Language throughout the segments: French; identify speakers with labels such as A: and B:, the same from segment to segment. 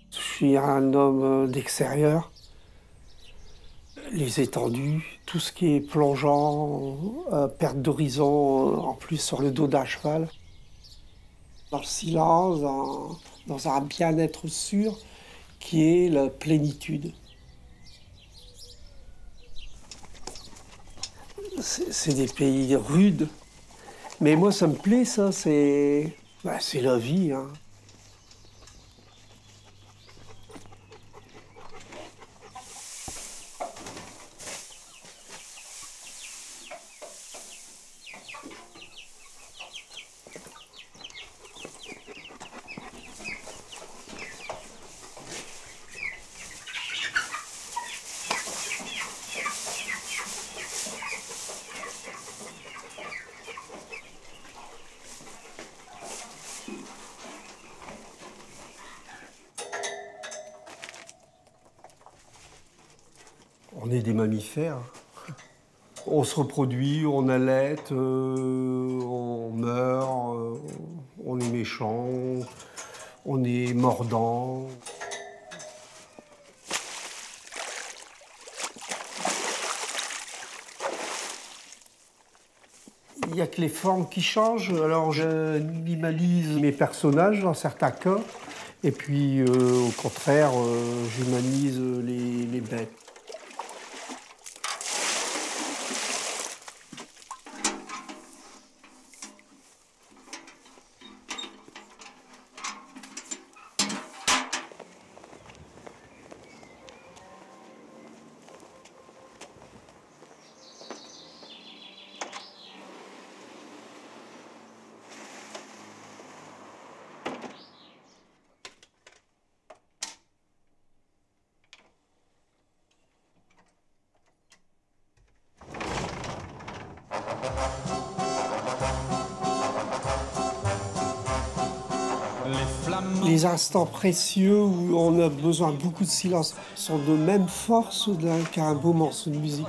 A: Je suis un homme d'extérieur. Les étendues, tout ce qui est plongeant, perte d'horizon, en plus sur le dos d'un cheval. Dans le silence, dans un bien-être sûr qui est la plénitude. C'est des pays rudes, mais moi ça me plaît ça, c'est la vie, hein. On est des mammifères. On se reproduit, on allaite, on meurt, on est méchant, on est mordant. Il n'y a que les formes qui changent. Alors je minimalise mes personnages dans certains cas, et puis au contraire, j'humanise les bêtes. Les instants précieux où on a besoin de beaucoup de silence sont de même force qu'un beau morceau de musique.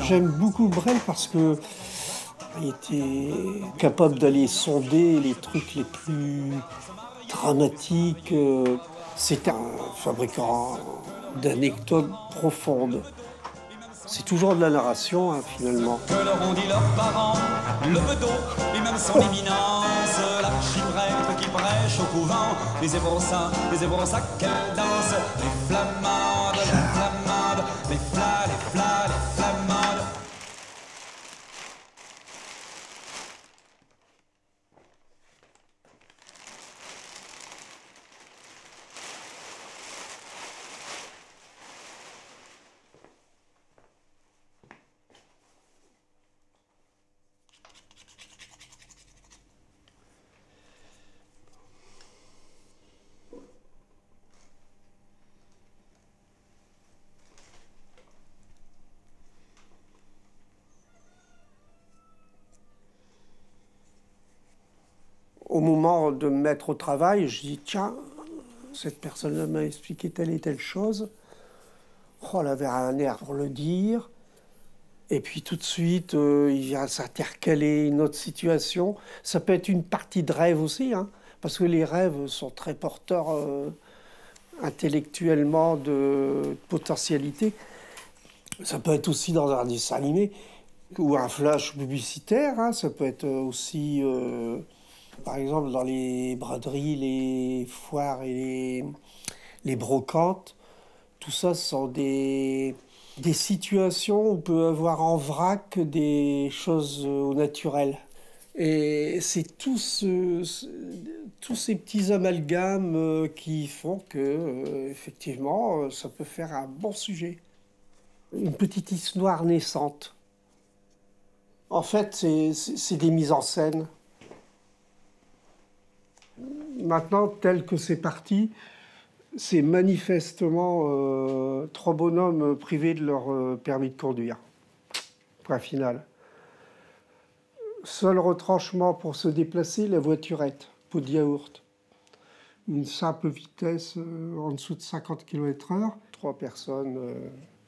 A: J'aime beaucoup Brel parce que il était capable d'aller sonder les trucs les plus dramatiques. C'est un fabricant d'anecdotes profondes. C'est toujours de la narration, hein, finalement.
B: Que leur ont dit leurs parents, le bedeau, et même son éminence, l'archiprêtre qui prêche au couvent, les Évrosins qu'elle danse, les flammandes, les flammandes.
A: Au moment de me mettre au travail, je dis tiens, cette personne-là m'a expliqué telle et telle chose. Oh, elle avait un air pour le dire. Et puis tout de suite, il vient s'intercaler une autre situation. Ça peut être une partie de rêve aussi, hein, parce que les rêves sont très porteurs intellectuellement de potentialité. Ça peut être aussi dans un dessin animé ou un flash publicitaire, hein. Ça peut être aussi, par exemple, dans les braderies, les foires et les brocantes. Tout ça, ce sont des Des situations où on peut avoir en vrac des choses au naturel. Et c'est tous ces petits amalgames qui font que, effectivement, ça peut faire un bon sujet. Une petite histoire naissante. En fait, c'est des mises en scène. Maintenant, tel que c'est parti, c'est manifestement trois bonhommes privés de leur permis de conduire. Point final. Seul retranchement pour se déplacer, la voiturette, pot de yaourt. Une simple vitesse en dessous de 50 km/h. Trois personnes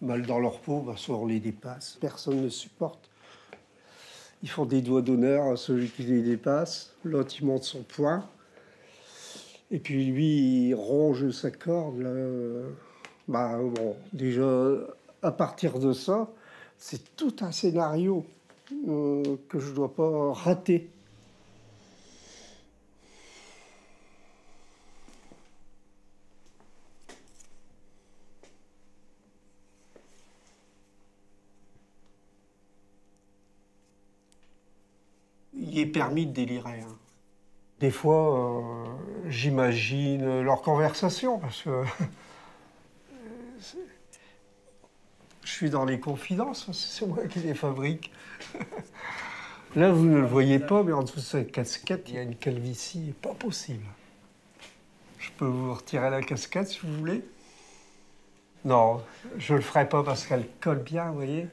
A: mal dans leur peau, bah, soit on les dépasse. Personne ne supporte. Ils font des doigts d'honneur à celui qui les dépasse. L'autre, il monte son poing. Et puis lui, il ronge sa corde. Là. Bah, bon, déjà, à partir de ça, c'est tout un scénario que je ne dois pas rater. Il est permis de délirer. Hein. Des fois, j'imagine leur conversation, parce que je suis dans les confidences, c'est moi qui les fabrique. Là, vous ne le voyez pas, mais en dessous de cette casquette, il y a une calvitie pas possible. Je peux vous retirer la casquette si vous voulez. Non, je le ferai pas parce qu'elle colle bien, vous voyez.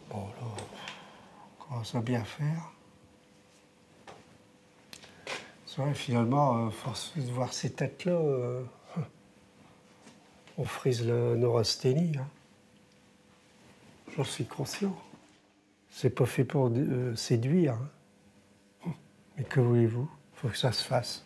A: Bon, là, on commence à bien faire. C'est vrai, finalement, force de voir ces têtes-là, on frise le neurasthénie. Hein. J'en suis conscient. C'est pas fait pour séduire. Hein. Mais que voulez-vous? Faut que ça se fasse.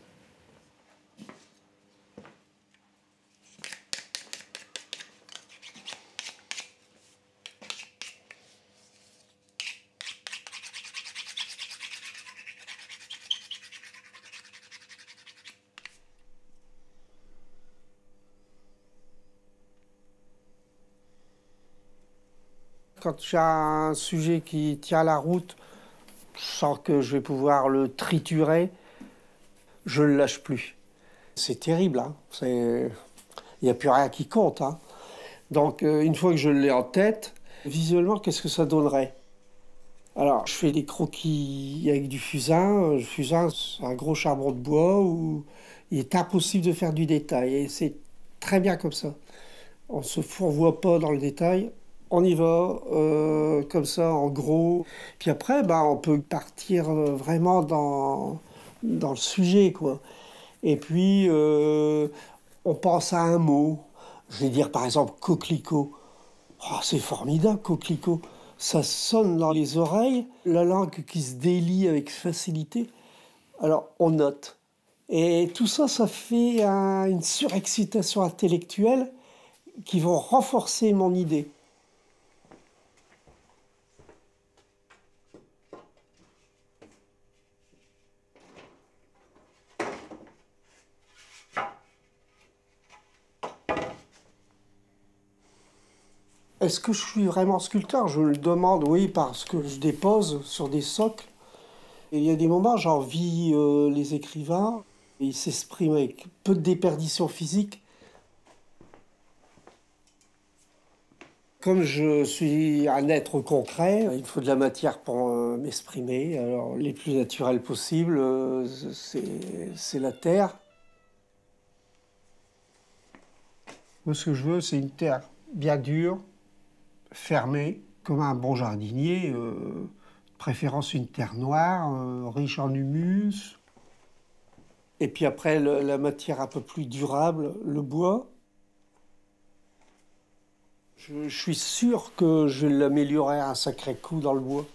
A: Quand j'ai un sujet qui tient la route, je sens que je vais pouvoir le triturer, je ne le lâche plus. C'est terrible, hein. Il n'y a plus rien qui compte. Hein. Donc, une fois que je l'ai en tête, visuellement, qu'est-ce que ça donnerait? Alors, je fais des croquis avec du fusain. Le fusain, c'est un gros charbon de bois où il est impossible de faire du détail. Et c'est très bien comme ça. On ne se fourvoie pas dans le détail. On y va, comme ça, en gros. Puis après, bah, on peut partir vraiment dans le sujet, quoi. Et puis, on pense à un mot. Je vais dire, par exemple, coquelicot. Oh, c'est formidable, coquelicot. Ça sonne dans les oreilles, la langue qui se délie avec facilité. Alors, on note. Et tout ça, ça fait une surexcitation intellectuelle qui vont renforcer mon idée. Est-ce que je suis vraiment sculpteur? Je me le demande, oui, parce que je dépose sur des socles. Et il y a des moments, j'envie les écrivains. Ils s'expriment avec peu de déperdition physique. Comme je suis un être concret, il faut de la matière pour m'exprimer. Alors, les plus naturels possibles, c'est la terre. Moi, ce que je veux, c'est une terre bien dure, fermée, comme un bon jardinier. De préférence une terre noire, riche en humus. Et puis après, la matière un peu plus durable, le bois. Je suis sûr que je vais l'améliorer un sacré coup dans le bois.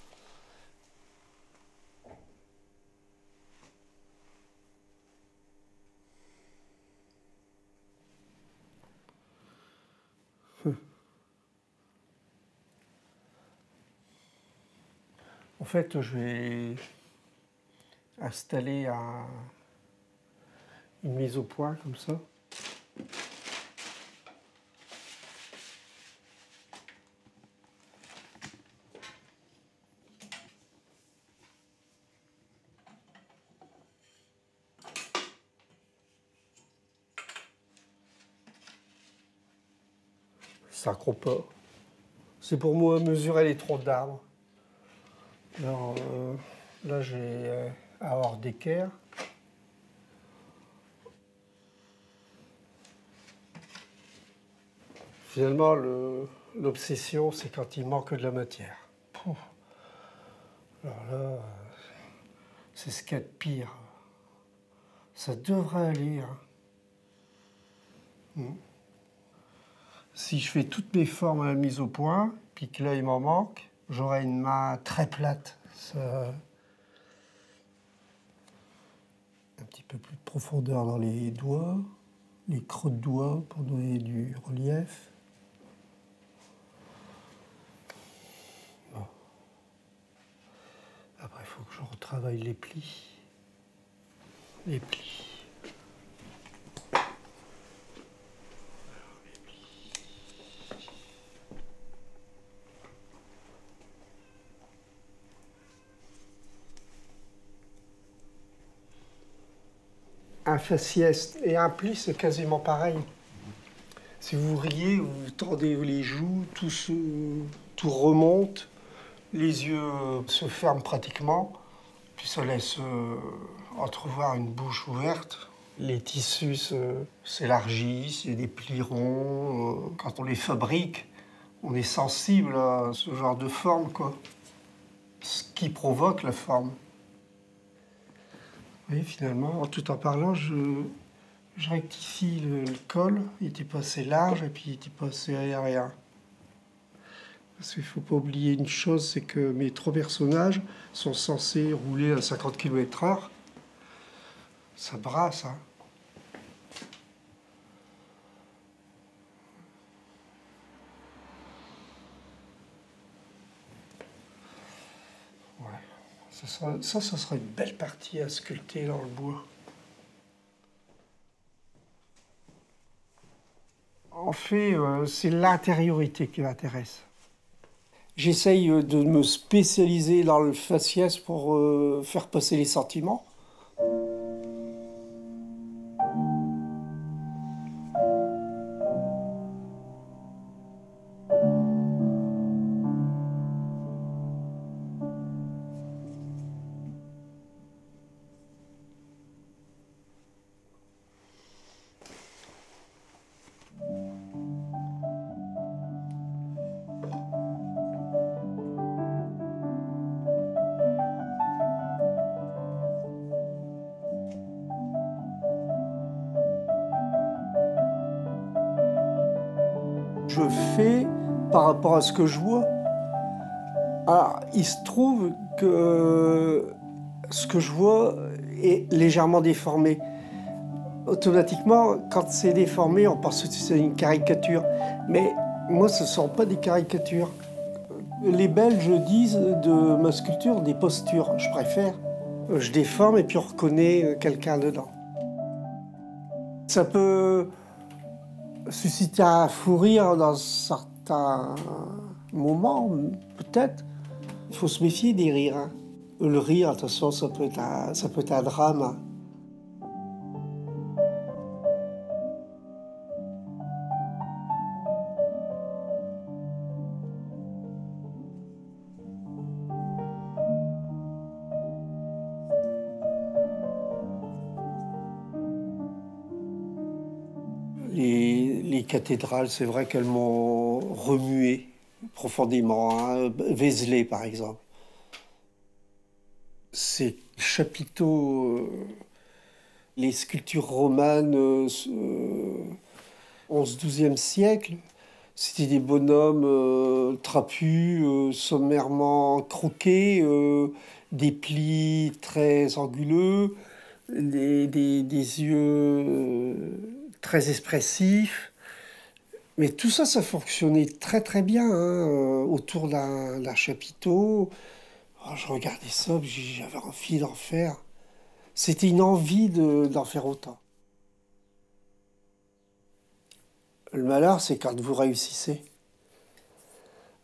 A: En fait, je vais installer une mise au point comme ça. Ça croit pas. C'est pour moi mesurer les troncs d'arbres. Alors là, j'ai à avoir d'équerre. Finalement, l'obsession, c'est quand il manque de la matière. Pouf. Alors là, c'est ce qu'il y a de pire. Ça devrait aller. Hein. Si je fais toutes mes formes à la mise au point, puis que là il m'en manque, j'aurai une main très plate. Ça... Un petit peu plus de profondeur dans les doigts, les creux de doigts pour donner du relief. Bon. Après, il faut que je retravaille les plis. Les plis. Un faciès et un pli, c'est quasiment pareil. Si vous riez, vous tendez les joues, tout remonte, les yeux se ferment pratiquement, puis ça laisse entrevoir une bouche ouverte. Les tissus s'élargissent, il y a des plis ronds. Quand on les fabrique, on est sensible à ce genre de forme, quoi. Ce qui provoque la forme. Oui, finalement, tout en parlant, je rectifie le col. Il était pas assez large et puis il était pas assez aérien. Parce qu'il ne faut pas oublier une chose, c'est que mes 3 personnages sont censés rouler à 50 km/h. Ça brasse, hein. Ouais. Ça sera une belle partie à sculpter dans le bois. En fait, c'est l'intériorité qui m'intéresse. J'essaye de me spécialiser dans le faciès pour faire passer les sentiments. Je fais par rapport à ce que je vois. Alors, il se trouve que ce que je vois est légèrement déformé. Automatiquement, quand c'est déformé, on pense que c'est une caricature. Mais moi, ce ne sont pas des caricatures. Les Belges disent de ma sculpture des postures. Je préfère. Je déforme et puis on reconnaît quelqu'un dedans. Ça peut susciter un fou rire dans certains moments, peut-être. Il faut se méfier des rires. Hein. Le rire, attention, ça peut être un drame. Les cathédrales, c'est vrai qu'elles m'ont remué profondément. Hein. Vézelay, par exemple. Ces chapiteaux, les sculptures romanes, 11e-12e siècle, c'était des bonhommes trapus, sommairement croqués, des plis très anguleux, des yeux très expressifs. Mais tout ça, ça fonctionnait très très bien hein, autour d'un chapiteau. Oh, je regardais ça, j'avais envie d'en faire. C'était une envie d'en faire autant. Le malheur, c'est quand vous réussissez.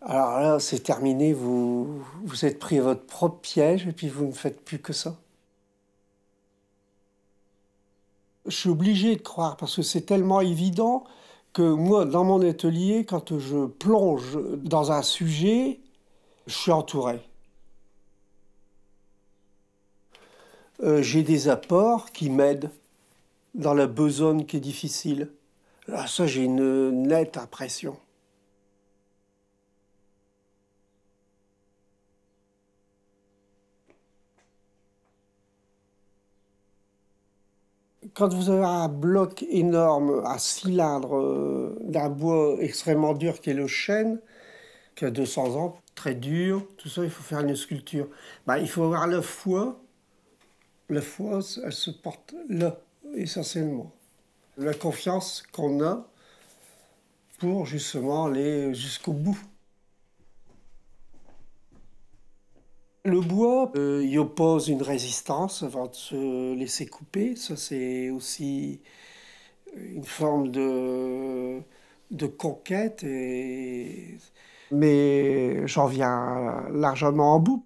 A: Alors là, c'est terminé, vous êtes pris à votre propre piège et puis vous ne faites plus que ça. Je suis obligé de croire parce que c'est tellement évident que moi, dans mon atelier, quand je plonge dans un sujet, je suis entouré. J'ai des apports qui m'aident dans la besogne qui est difficile. Là, ça, j'ai une nette impression. Quand vous avez un bloc énorme, un cylindre d'un bois extrêmement dur qui est le chêne, qui a 200 ans, très dur, tout ça, il faut faire une sculpture. Ben, il faut avoir le foie. La foi, elle se porte là, essentiellement. La confiance qu'on a pour justement aller jusqu'au bout. Le bois, il oppose une résistance avant de se laisser couper. Ça, c'est aussi une forme de conquête. Mais j'en viens largement en bout.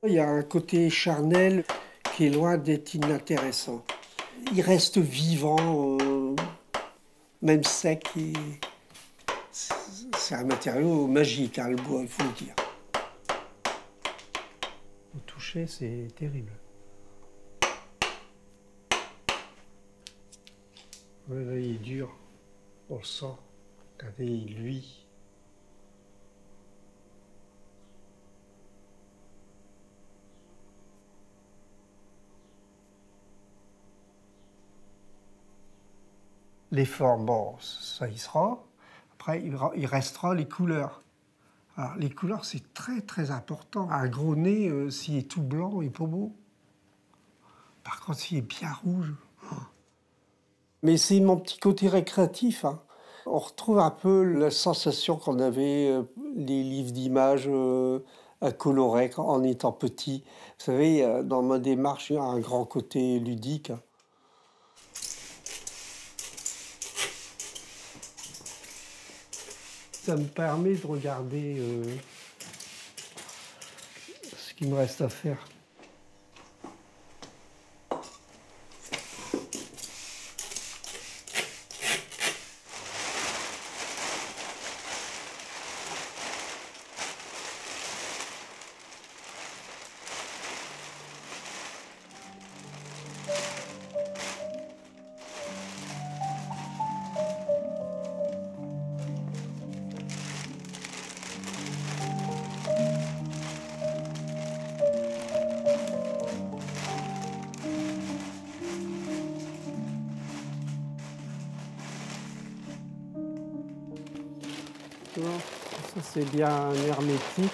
A: Il y a un côté charnel qui est loin d'être inintéressant. Il reste vivant, même sec. C'est un matériau magique, hein, le bois, il faut le dire. Au toucher, c'est terrible. Ouais, là, il est dur, on le sent. Regardez, il luit. Les formes, bon, ça y sera. Après, il restera les couleurs. Alors, les couleurs, c'est très, très important. Un gros nez, s'il est tout blanc, il n'est pas beau. Par contre, s'il est bien rouge... Oh. Mais c'est mon petit côté récréatif, hein. On retrouve un peu la sensation qu'on avait, les livres d'images à colorer en étant petit. Vous savez, dans ma démarche, il y a un grand côté ludique. Ça me permet de regarder ce qu'il me reste à faire. Ça, c'est bien hermétique.